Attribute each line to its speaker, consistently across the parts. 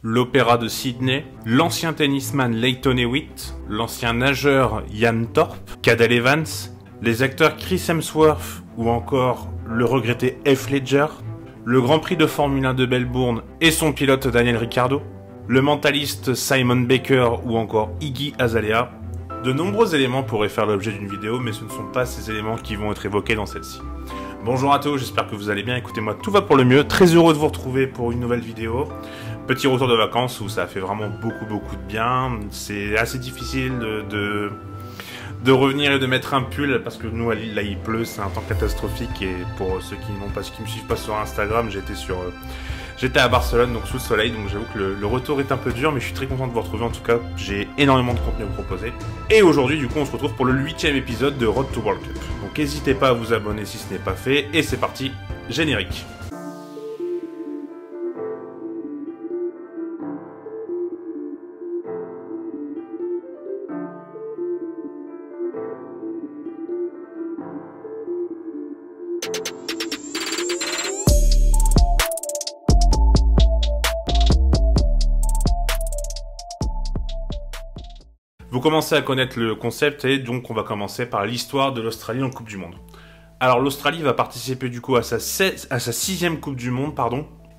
Speaker 1: l'Opéra de Sydney, l'ancien tennisman Lleyton Hewitt, l'ancien nageur Ian Thorpe, Cadel Evans, les acteurs Chris Hemsworth ou encore le regretté Heath Ledger, le Grand Prix de Formule 1 de Melbourne et son pilote Daniel Ricciardo, le mentaliste Simon Baker ou encore Iggy Azalea. De nombreux éléments pourraient faire l'objet d'une vidéo, mais ce ne sont pas ces éléments qui vont être évoqués dans celle-ci. Bonjour à tous, j'espère que vous allez bien, écoutez-moi, tout va pour le mieux, très heureux de vous retrouver pour une nouvelle vidéo. Petit retour de vacances où ça a fait vraiment beaucoup de bien, c'est assez difficile de revenir et de mettre un pull parce que nous à Lille là il pleut, c'est un temps catastrophique et pour ceux qui me suivent pas sur Instagram, j'étais à Barcelone donc sous le soleil, donc j'avoue que le retour est un peu dur mais je suis très content de vous retrouver, en tout cas j'ai énormément de contenu à vous proposer. Et aujourd'hui du coup on se retrouve pour le 8e épisode de Road to World Cup. Donc n'hésitez pas à vous abonner si ce n'est pas fait et c'est parti, générique. Vous commencez à connaître le concept et donc on va commencer par l'histoire de l'Australie en Coupe du Monde. Alors l'Australie va participer du coup à sa 6e Coupe du Monde,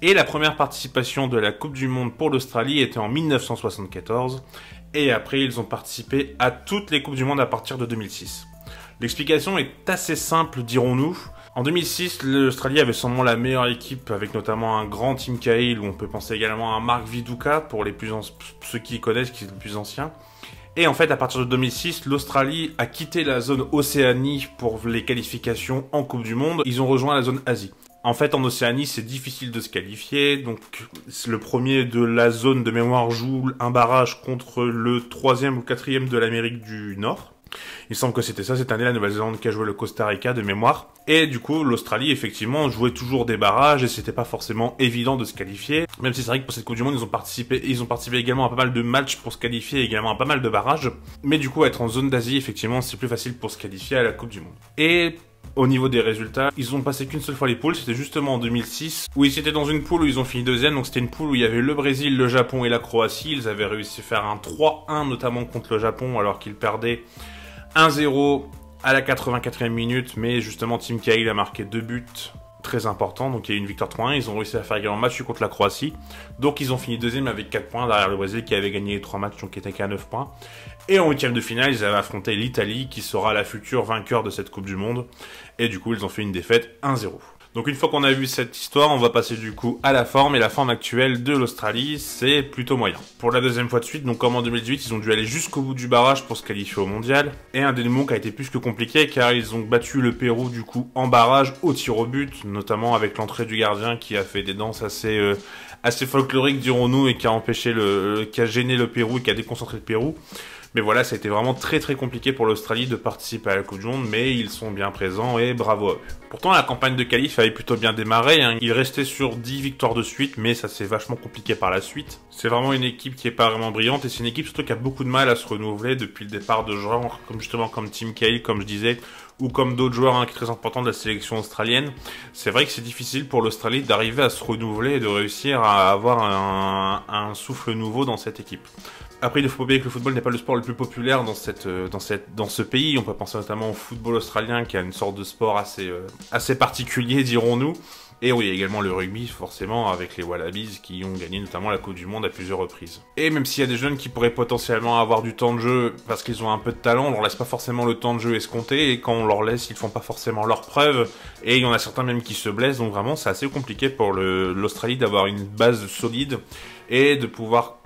Speaker 1: et la première participation de la Coupe du Monde pour l'Australie était en 1974, et après ils ont participé à toutes les Coupes du Monde à partir de 2006. L'explication est assez simple, dirons-nous. En 2006, l'Australie avait sûrement la meilleure équipe, avec notamment un grand Tim Cahill, où on peut penser également à Mark Viduka, pour ceux qui connaissent, qui sont les plus anciens. Et en fait, à partir de 2006, l'Australie a quitté la zone Océanie pour les qualifications en Coupe du Monde. Ils ont rejoint la zone Asie. En fait, en Océanie, c'est difficile de se qualifier. Donc, le premier de la zone de mémoire joue un barrage contre le 3e ou 4e de l'Amérique du Nord. Il semble que c'était ça cette année, la Nouvelle-Zélande qui a joué le Costa Rica de mémoire. Et du coup, l'Australie, effectivement, jouait toujours des barrages et c'était pas forcément évident de se qualifier. Même si c'est vrai que pour cette Coupe du Monde, ils ont participé également à pas mal de matchs pour se qualifier, également à pas mal de barrages. Mais du coup, être en zone d'Asie, effectivement, c'est plus facile pour se qualifier à la Coupe du Monde. Et au niveau des résultats, ils ont passé qu'une seule fois les poules, c'était justement en 2006, où ils étaient dans une poule où ils ont fini deuxième, donc c'était une poule où il y avait le Brésil, le Japon et la Croatie. Ils avaient réussi à faire un 3-1 notamment contre le Japon alors qu'ils perdaient 1-0 à la 84e minute, mais justement Tim Cahill a marqué 2 buts très importants, donc il y a eu une victoire 3-1, ils ont réussi à faire également un match contre la Croatie, donc ils ont fini deuxième avec 4 points derrière le Brésil qui avait gagné les 3 matchs, donc qui était qu'à 9 points. Et en 8e de finale, ils avaient affronté l'Italie qui sera la future vainqueur de cette Coupe du Monde, et du coup ils ont fait une défaite 1-0. Donc une fois qu'on a vu cette histoire, on va passer du coup à la forme, et la forme actuelle de l'Australie, c'est plutôt moyen. Pour la deuxième fois de suite, donc comme en 2018, ils ont dû aller jusqu'au bout du barrage pour se qualifier au mondial, et un dénouement qui a été plus que compliqué, car ils ont battu le Pérou du coup en barrage au tir au but, notamment avec l'entrée du gardien qui a fait des danses assez folkloriques dirons-nous, et qui a gêné le Pérou et qui a déconcentré le Pérou. Mais voilà, ça a été vraiment très compliqué pour l'Australie de participer à la Coupe du Monde, mais ils sont bien présents et bravo à eux. Pourtant, la campagne de qualif avait plutôt bien démarré, hein. Ils restaient sur 10 victoires de suite, mais ça s'est vachement compliqué par la suite. C'est vraiment une équipe qui est pas vraiment brillante, et c'est une équipe surtout qui a beaucoup de mal à se renouveler depuis le départ de joueurs comme Tim Cahill, comme je disais, ou comme d'autres joueurs qui sont très importants de la sélection australienne. C'est vrai que c'est difficile pour l'Australie d'arriver à se renouveler et de réussir à avoir un souffle nouveau dans cette équipe. Après, il ne faut pas oublier que le football n'est pas le sport le plus populaire dans ce pays. On peut penser notamment au football australien qui a une sorte de sport assez particulier, dirons-nous. Et oui, également le rugby, forcément, avec les Wallabies qui ont gagné notamment la Coupe du Monde à plusieurs reprises. Et même s'il y a des jeunes qui pourraient potentiellement avoir du temps de jeu parce qu'ils ont un peu de talent, on leur laisse pas forcément le temps de jeu escompté, et quand on leur laisse, ils font pas forcément leurs preuves, et il y en a certains même qui se blessent, donc vraiment c'est assez compliqué pour l'Australie d'avoir une base solide et de pouvoir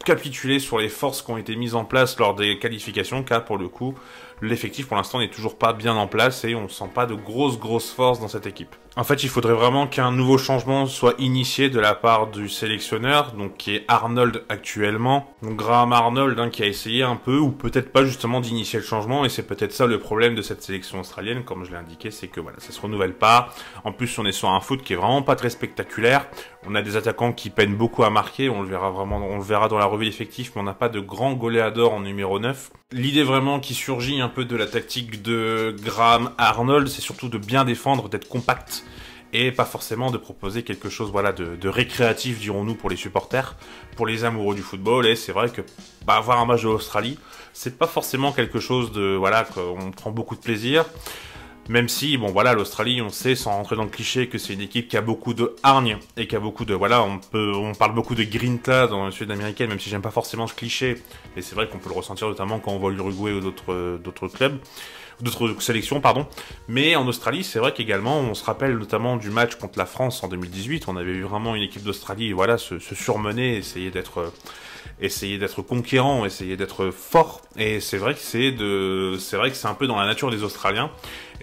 Speaker 1: capituler sur les forces qui ont été mises en place lors des qualifications, car pour le coup, l'effectif pour l'instant n'est toujours pas bien en place et on ne sent pas de grosses forces dans cette équipe. En fait, il faudrait vraiment qu'un nouveau changement soit initié de la part du sélectionneur, donc qui est Arnold actuellement. Donc Graham Arnold qui a essayé un peu, ou peut-être pas justement d'initier le changement, et c'est peut-être ça le problème de cette sélection australienne, comme je l'ai indiqué, c'est que voilà, ça se renouvelle pas. En plus, on est sur un foot qui est vraiment pas très spectaculaire. On a des attaquants qui peinent beaucoup à marquer, on le verra dans la revue d'effectifs, mais on n'a pas de grand goléador en numéro 9. L'idée vraiment qui surgit un peu de la tactique de Graham Arnold, c'est surtout de bien défendre, d'être compact et pas forcément de proposer quelque chose voilà, de récréatif, dirons-nous, pour les supporters, pour les amoureux du football. Et c'est vrai que voir un match de l'Australie, c'est pas forcément quelque chose de voilà qu'on prend beaucoup de plaisir. Même si, bon voilà, l'Australie, on sait, sans rentrer dans le cliché, que c'est une équipe qui a beaucoup de hargne et qui a beaucoup de, voilà, on parle beaucoup de grinta dans le sud américain, même si j'aime pas forcément ce cliché. Et c'est vrai qu'on peut le ressentir notamment quand on voit l'Uruguay ou d'autres clubs, d'autres sélections, pardon. Mais en Australie, c'est vrai qu'également, on se rappelle notamment du match contre la France en 2018. On avait eu vraiment une équipe d'Australie, voilà, se surmener, essayer d'être conquérant, essayer d'être fort. Et c'est vrai que c'est un peu dans la nature des Australiens.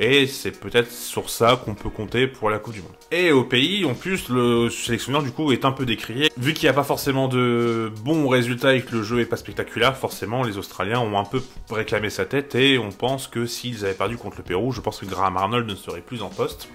Speaker 1: Et c'est peut-être sur ça qu'on peut compter pour la Coupe du Monde. Et au pays, en plus, le sélectionneur du coup est un peu décrié. Vu qu'il n'y a pas forcément de bons résultats et que le jeu est pas spectaculaire, forcément les Australiens ont un peu réclamé sa tête et on pense que s'ils avaient perdu contre le Pérou, je pense que Graham Arnold ne serait plus en poste.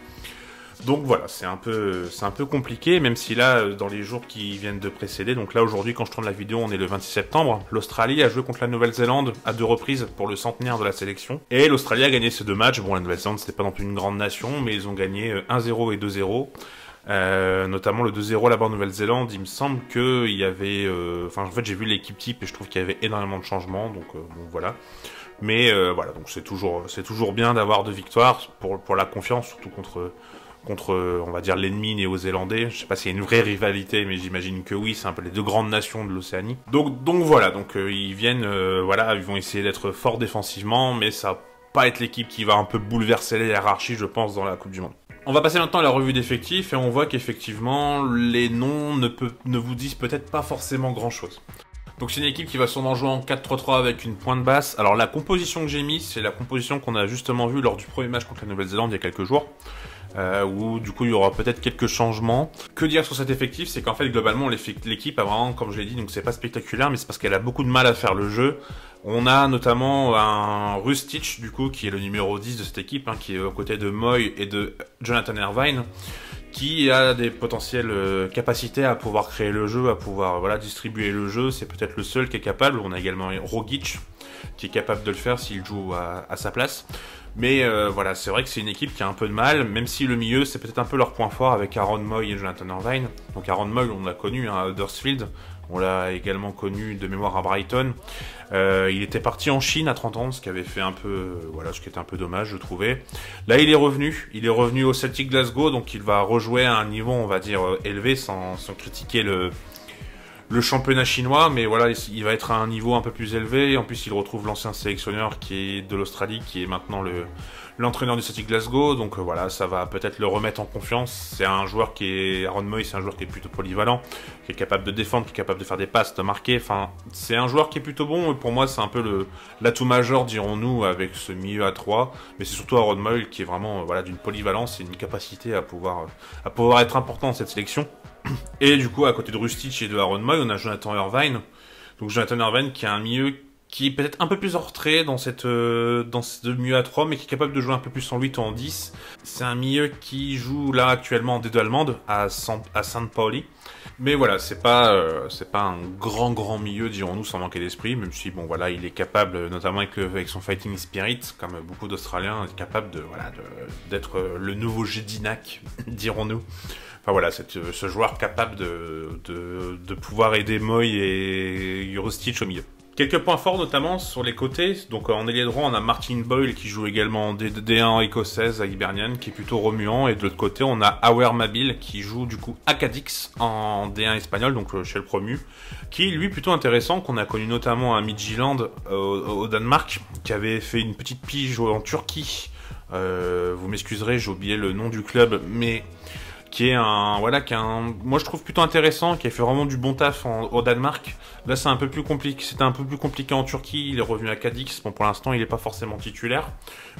Speaker 1: Donc voilà, c'est un peu compliqué, même si là, dans les jours qui viennent de précéder, donc là aujourd'hui quand je tourne la vidéo, on est le 26 septembre, l'Australie a joué contre la Nouvelle-Zélande à 2 reprises pour le centenaire de la sélection, et l'Australie a gagné ces 2 matchs. Bon, la Nouvelle-Zélande c'était pas non plus une grande nation, mais ils ont gagné 1-0 et 2-0, notamment le 2-0 là-bas en Nouvelle-Zélande, il me semble qu'il y avait, en fait j'ai vu l'équipe type et je trouve qu'il y avait énormément de changements, donc bon voilà. Mais voilà, donc c'est toujours bien d'avoir 2 victoires pour la confiance, surtout contre, on va dire, l'ennemi néo-zélandais. Je sais pas s'il y a une vraie rivalité, mais j'imagine que oui, c'est un peu les 2 grandes nations de l'Océanie. Donc voilà, ils viennent, voilà, ils vont essayer d'être forts défensivement, mais ça va pas être l'équipe qui va un peu bouleverser les hiérarchies, je pense, dans la Coupe du Monde. On va passer maintenant à la revue d'effectifs, et on voit qu'effectivement, les noms ne vous disent peut-être pas forcément grand-chose. Donc c'est une équipe qui va sûrement jouer en 4-3-3 avec une pointe basse. Alors la composition que j'ai mise, c'est la composition qu'on a justement vue lors du premier match contre la Nouvelle-Zélande il y a quelques jours. Où du coup il y aura peut-être quelques changements. Que dire sur cet effectif, c'est qu'en fait globalement l'équipe a vraiment, comme je l'ai dit, donc c'est pas spectaculaire, mais c'est parce qu'elle a beaucoup de mal à faire le jeu. On a notamment un Rustich du coup qui est le numéro 10 de cette équipe, hein, qui est aux côtés de Moy et de Jonathan Irvine, qui a des potentielles capacités à pouvoir créer le jeu, à pouvoir voilà, distribuer le jeu. C'est peut-être le seul qui est capable. On a également Rogic qui est capable de le faire s'il joue à sa place. Mais voilà, c'est vrai que c'est une équipe qui a un peu de mal, même si le milieu c'est peut-être un peu leur point fort avec Aaron Moy et Jonathan Irvine. Donc Aaron Moy on l'a connu à Huddersfield, on l'a également connu de mémoire à Brighton. Il était parti en Chine à 30 ans, ce qui avait fait un peu, voilà, ce qui était un peu dommage je trouvais. Là il est revenu au Celtic Glasgow, donc il va rejouer à un niveau on va dire élevé sans critiquer le championnat chinois, mais voilà, il va être à un niveau un peu plus élevé. En plus, il retrouve l'ancien sélectionneur qui est de l'Australie, qui est maintenant l'entraîneur du Celtic Glasgow. Donc voilà, ça va peut-être le remettre en confiance. C'est un joueur Aaron Moy, c'est un joueur qui est plutôt polyvalent, qui est capable de défendre, qui est capable de faire des passes, de marquer. Enfin, c'est un joueur qui est plutôt bon. Et pour moi, c'est un peu l'atout majeur, dirons-nous, avec ce milieu à 3. Mais c'est surtout Aaron Moy qui est vraiment voilà, d'une polyvalence et une capacité à pouvoir être important dans cette sélection. Et du coup, à côté de Rustich et de Aaron Moy, on a Jonathan Irvine. Donc Jonathan Irvine qui a un milieu qui est peut-être un peu plus en retrait dans ce milieu à 3, mais qui est capable de jouer un peu plus en 8 ou en 10. C'est un milieu qui joue là actuellement en D2 allemande à St. Pauli. Mais voilà, c'est pas un grand milieu, dirons-nous, sans manquer d'esprit, même si bon voilà, il est capable, notamment avec son fighting spirit, comme beaucoup d'Australiens, capable d'être le nouveau Jedinak, dirons-nous. Enfin voilà, ce joueur capable de pouvoir aider Moy et Rustich au milieu. Quelques points forts notamment sur les côtés. Donc en ailier droit, on a Martin Boyle qui joue également en D1 écossaise à Hibernian, qui est plutôt remuant. Et de l'autre côté, on a Awer Mabil qui joue du coup à Cadix en D1 espagnol, donc chez le promu, qui est lui plutôt intéressant, qu'on a connu notamment à Midtjylland au Danemark, qui avait fait une petite pige en Turquie. Vous m'excuserez, j'ai oublié le nom du club, mais qui est moi je trouve plutôt intéressant, qui a fait vraiment du bon taf au Danemark. Là c'est un peu plus compliqué, c'était un peu plus compliqué en Turquie, il est revenu à Cadix. Bon, pour l'instant il n'est pas forcément titulaire,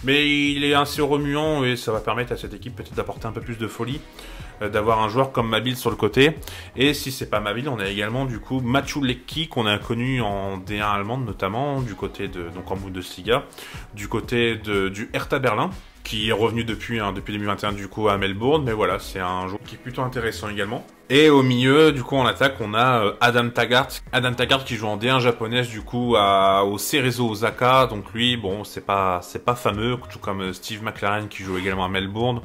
Speaker 1: mais il est assez remuant et ça va permettre à cette équipe peut-être d'apporter un peu plus de folie, d'avoir un joueur comme Mabil sur le côté. Et si c'est pas Mabil, on a également du coup Mathieu Leckie qu'on a connu en D1 allemande notamment, du côté donc en Bundesliga, du côté du Hertha Berlin. qui est revenu depuis 2021 du coup à Melbourne, mais voilà, c'est un joueur qui est plutôt intéressant également. Et au milieu, du coup en attaque, on a Adam Taggart. Adam Taggart qui joue en D1 japonaise du coup au Cerezo Osaka, donc lui, bon, c'est pas fameux, tout comme Steve McLaren qui joue également à Melbourne.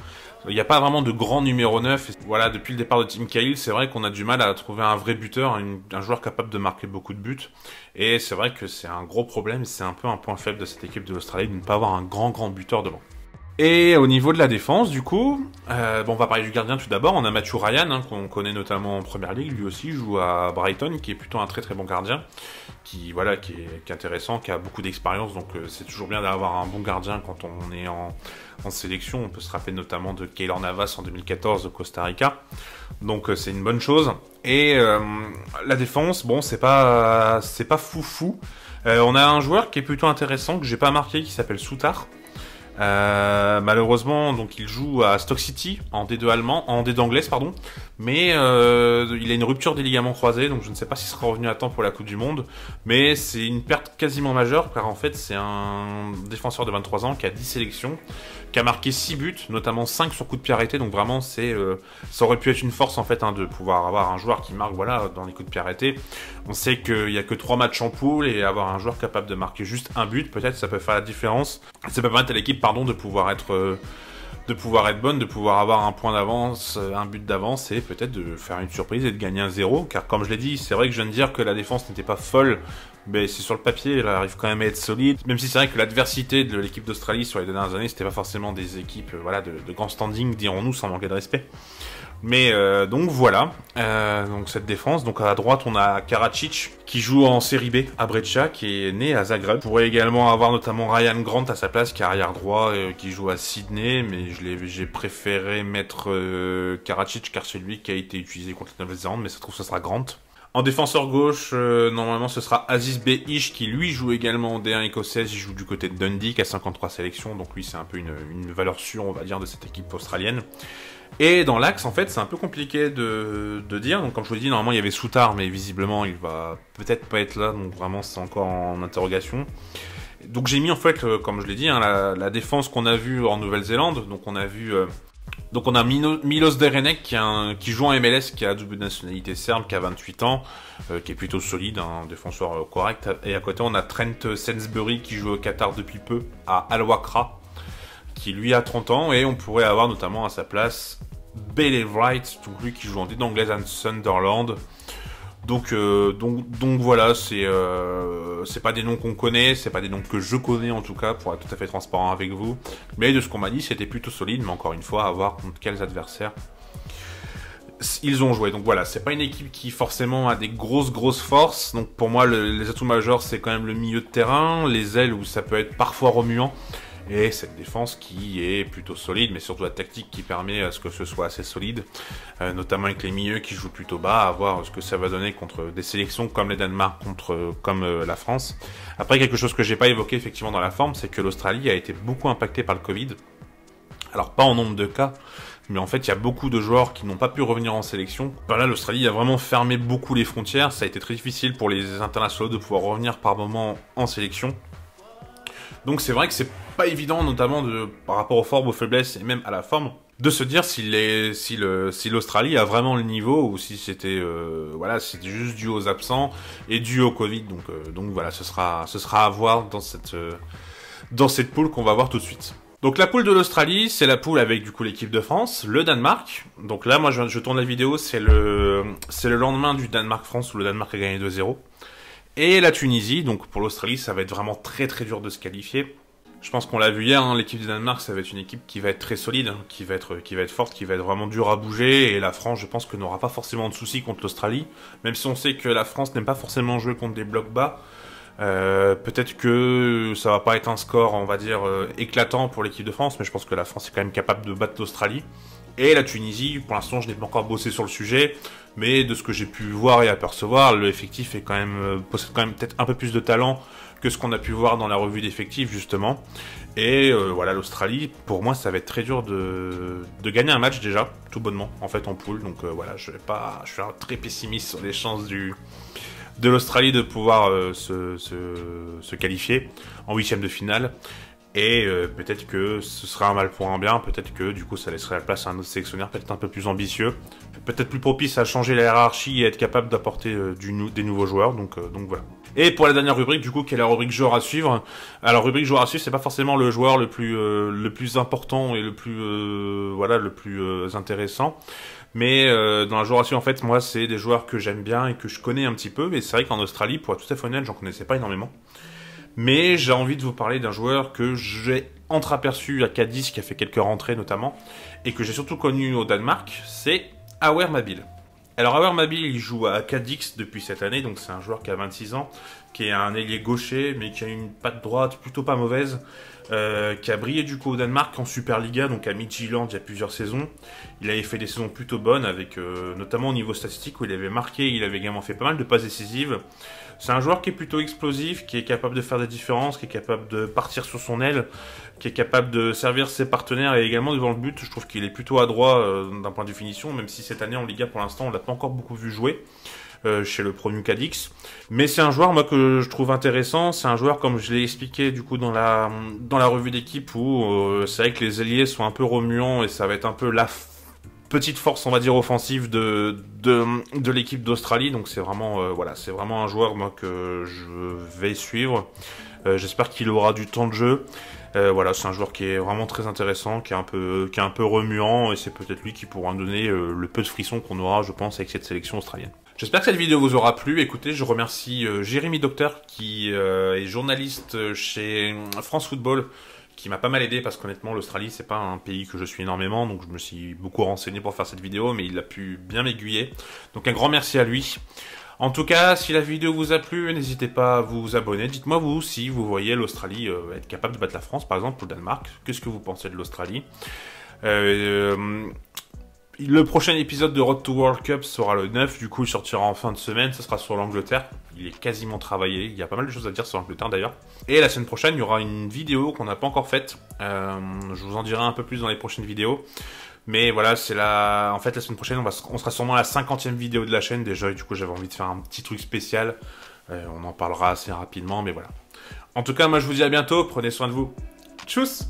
Speaker 1: Il n'y a pas vraiment de grand numéro 9. Voilà, depuis le départ de Tim Cahill, c'est vrai qu'on a du mal à trouver un vrai buteur, un joueur capable de marquer beaucoup de buts. Et c'est vrai que c'est un gros problème, c'est un peu un point faible de cette équipe de l'Australie de ne pas avoir un grand buteur devant. Et au niveau de la défense, du coup, on va parler du gardien tout d'abord. On a Matthew Ryan, hein, qu'on connaît notamment en Première Ligue. Lui aussi joue à Brighton, qui est plutôt un très bon gardien, qui est intéressant, qui a beaucoup d'expérience. Donc c'est toujours bien d'avoir un bon gardien quand on est en sélection. On peut se rappeler notamment de Keylor Navas en 2014 au Costa Rica. Donc c'est une bonne chose. Et la défense, bon, c'est pas fou. On a un joueur qui est plutôt intéressant que j'ai pas marqué, qui s'appelle Soutar. Malheureusement, donc il joue à Stoke City en D2 allemand, en D2 anglaise pardon, mais il a une rupture des ligaments croisés, donc je ne sais pas s'il sera revenu à temps pour la Coupe du Monde, mais c'est une perte quasiment majeure car en fait c'est un défenseur de 23 ans qui a 10 sélections, qui a marqué 6 buts, notamment 5 sur coup de pied arrêté, donc vraiment ça aurait pu être une force en fait de pouvoir avoir un joueur qui marque dans les coups de pied arrêtés. On sait qu'il n'y a que 3 matchs en poule et avoir un joueur capable de marquer juste un but, peut-être ça peut faire la différence. Ça peut permettre à l'équipe de pouvoir être bonne, de pouvoir avoir un point d'avance, un but d'avance et peut-être de faire une surprise et de gagner un 0, car comme je l'ai dit, c'est vrai que je viens de dire que la défense n'était pas folle, mais c'est sur le papier, elle arrive quand même à être solide, même si c'est vrai que l'adversité de l'équipe d'Australie sur les dernières années, c'était pas forcément des équipes de grand standing, dirons-nous, sans manquer de respect. Mais donc voilà, donc cette défense. Donc à droite on a Karacic qui joue en série B à Breccia, qui est né à Zagreb. On pourrait également avoir notamment Ryan Grant à sa place, qui est arrière droit, qui joue à Sydney, mais j'ai préféré mettre Karacic car c'est lui qui a été utilisé contre la Nouvelle-Zélande, mais ça se trouve ce sera Grant. En défenseur gauche, normalement ce sera Aziz Behish qui lui joue également en D1 écossaise, il joue du côté de Dundee qui a 53 sélections, donc lui c'est un peu une valeur sûre on va dire de cette équipe australienne. Et dans l'axe, en fait, c'est un peu compliqué de dire. Donc, comme je vous l'ai dit, normalement, il y avait Soutar, mais visiblement, il va peut-être pas être là. Donc, vraiment, c'est encore en interrogation. Donc, j'ai mis, en fait, comme je l'ai dit, hein, la défense qu'on a vue en Nouvelle-Zélande. Donc, on a vu... donc, on a Milos Derenek qui joue en MLS, qui a double nationalité serbe, qui a 28 ans, qui est plutôt solide, un défenseur correct. Et à côté, on a Trent Sainsbury, qui joue au Qatar depuis peu, à Al Wakrah, qui lui a 30 ans, et on pourrait avoir notamment à sa place Bailey Wright, donc lui qui joue en D d'anglaise à Sunderland. Donc voilà, c'est pas des noms qu'on connaît, c'est pas des noms que je connais en tout cas, pour être tout à fait transparent avec vous. Mais de ce qu'on m'a dit, c'était plutôt solide, mais encore une fois, à voir contre quels adversaires ils ont joué. Donc voilà, c'est pas une équipe qui forcément a des grosses forces. Donc pour moi, les atouts majeurs, c'est quand même le milieu de terrain, les ailes où ça peut être parfois remuant. Et cette défense qui est plutôt solide, mais surtout la tactique qui permet à ce que ce soit assez solide, notamment avec les milieux qui jouent plutôt bas, à voir ce que ça va donner contre des sélections comme les Danemark, comme la France. Après, quelque chose que j'ai pas évoqué effectivement dans la forme, c'est que l'Australie a été beaucoup impactée par le Covid. Alors pas en nombre de cas, mais en fait il y a beaucoup de joueurs qui n'ont pas pu revenir en sélection. Là, l'Australie a vraiment fermé beaucoup les frontières, ça a été très difficile pour les internationaux de pouvoir revenir par moment en sélection. Donc c'est vrai que c'est pas évident, notamment par rapport aux formes, aux faiblesses et même à la forme, de se dire si l'Australie a vraiment le niveau ou si c'était c'était juste dû aux absents et dû au Covid. Donc voilà, ce sera à voir dans cette poule qu'on va voir tout de suite. Donc la poule de l'Australie, c'est la poule avec du coup l'équipe de France, le Danemark. Donc là, moi je tourne la vidéo, c'est le lendemain du Danemark-France où le Danemark a gagné 2-0. Et la Tunisie, donc pour l'Australie, ça va être vraiment très dur de se qualifier. Je pense qu'on l'a vu hier, hein, l'équipe du Danemark, ça va être une équipe qui va être très solide, hein, qui va être forte, qui va être vraiment dure à bouger. Et la France, je pense que n'aura pas forcément de soucis contre l'Australie, même si on sait que la France n'aime pas forcément jouer contre des blocs bas. Peut-être que ça va pas être un score, on va dire, éclatant pour l'équipe de France, mais je pense que la France est quand même capable de battre l'Australie. Et la Tunisie, pour l'instant, je n'ai pas encore bossé sur le sujet, mais de ce que j'ai pu voir et apercevoir, le effectif est possède quand même peut-être un peu plus de talent que ce qu'on a pu voir dans la revue d'effectifs, justement. Et voilà, l'Australie, pour moi, ça va être très dur de gagner un match déjà, tout bonnement, en fait, en poule. Donc voilà, je suis très pessimiste sur les chances de l'Australie de pouvoir se qualifier en huitième de finale. Et peut-être que ce serait un mal pour un bien, peut-être que du coup ça laisserait la place à un autre sélectionneur peut-être un peu plus ambitieux, peut-être plus propice à changer la hiérarchie et être capable d'apporter des nouveaux joueurs, donc voilà. Et pour la dernière rubrique du coup, qui est la rubrique joueur à suivre. Alors rubrique joueur à suivre, c'est pas forcément le joueur le plus important et le plus intéressant. Mais dans la joueur à suivre, en fait, moi, c'est des joueurs que j'aime bien et que je connais un petit peu. Mais c'est vrai qu'en Australie, pour être tout à fait honnête, j'en connaissais pas énormément. Mais j'ai envie de vous parler d'un joueur que j'ai entreaperçu à Cadiz, qui a fait quelques rentrées notamment, et que j'ai surtout connu au Danemark, c'est Awer Mabil. Alors Awer Mabil, il joue à Cadix depuis cette année, donc c'est un joueur qui a 26 ans, qui est un ailier gaucher, mais qui a une patte droite plutôt pas mauvaise, qui a brillé du coup au Danemark en Superliga, donc à Midtjylland il y a plusieurs saisons. Il avait fait des saisons plutôt bonnes, avec notamment au niveau statistique où il avait marqué, il avait également fait pas mal de passes décisives. C'est un joueur qui est plutôt explosif, qui est capable de faire des différences, qui est capable de partir sur son aile, qui est capable de servir ses partenaires et également devant le but. Je trouve qu'il est plutôt adroit d'un point de vue finition, même si cette année en Liga pour l'instant on l'a pas encore beaucoup vu jouer chez le Pro Cadix. Mais c'est un joueur moi que je trouve intéressant. C'est un joueur comme je l'ai expliqué du coup dans la revue d'équipe où c'est vrai que les ailiers sont un peu remuants et ça va être un peu la petite force, on va dire, offensive de l'équipe d'Australie. Donc c'est vraiment, voilà, c'est vraiment un joueur moi que je vais suivre. J'espère qu'il aura du temps de jeu. Voilà, c'est un joueur qui est vraiment très intéressant, qui est un peu remuant, et c'est peut-être lui qui pourra donner le peu de frisson qu'on aura, je pense, avec cette sélection australienne. J'espère que cette vidéo vous aura plu. Écoutez, je remercie Jérémy Docteur, qui est journaliste chez France Football, qui m'a pas mal aidé parce qu'honnêtement l'Australie c'est pas un pays que je suis énormément, donc je me suis beaucoup renseigné pour faire cette vidéo, mais il a pu bien m'aiguiller, donc un grand merci à lui. En tout cas, si la vidéo vous a plu, n'hésitez pas à vous abonner. Dites-moi vous si vous voyez l'Australie être capable de battre la France par exemple ou le Danemark. Qu'est-ce que vous pensez de l'Australie? Le prochain épisode de Road to World Cup sera le 9, du coup il sortira en fin de semaine, ce sera sur l'Angleterre. Il est quasiment travaillé, il y a pas mal de choses à dire sur l'Angleterre d'ailleurs. Et la semaine prochaine, il y aura une vidéo qu'on n'a pas encore faite. Je vous en dirai un peu plus dans les prochaines vidéos. Mais voilà, en fait la semaine prochaine, on sera sûrement à la 50e vidéo de la chaîne déjà. Et du coup j'avais envie de faire un petit truc spécial. On en parlera assez rapidement, mais voilà. En tout cas, moi je vous dis à bientôt, prenez soin de vous. Tchuss!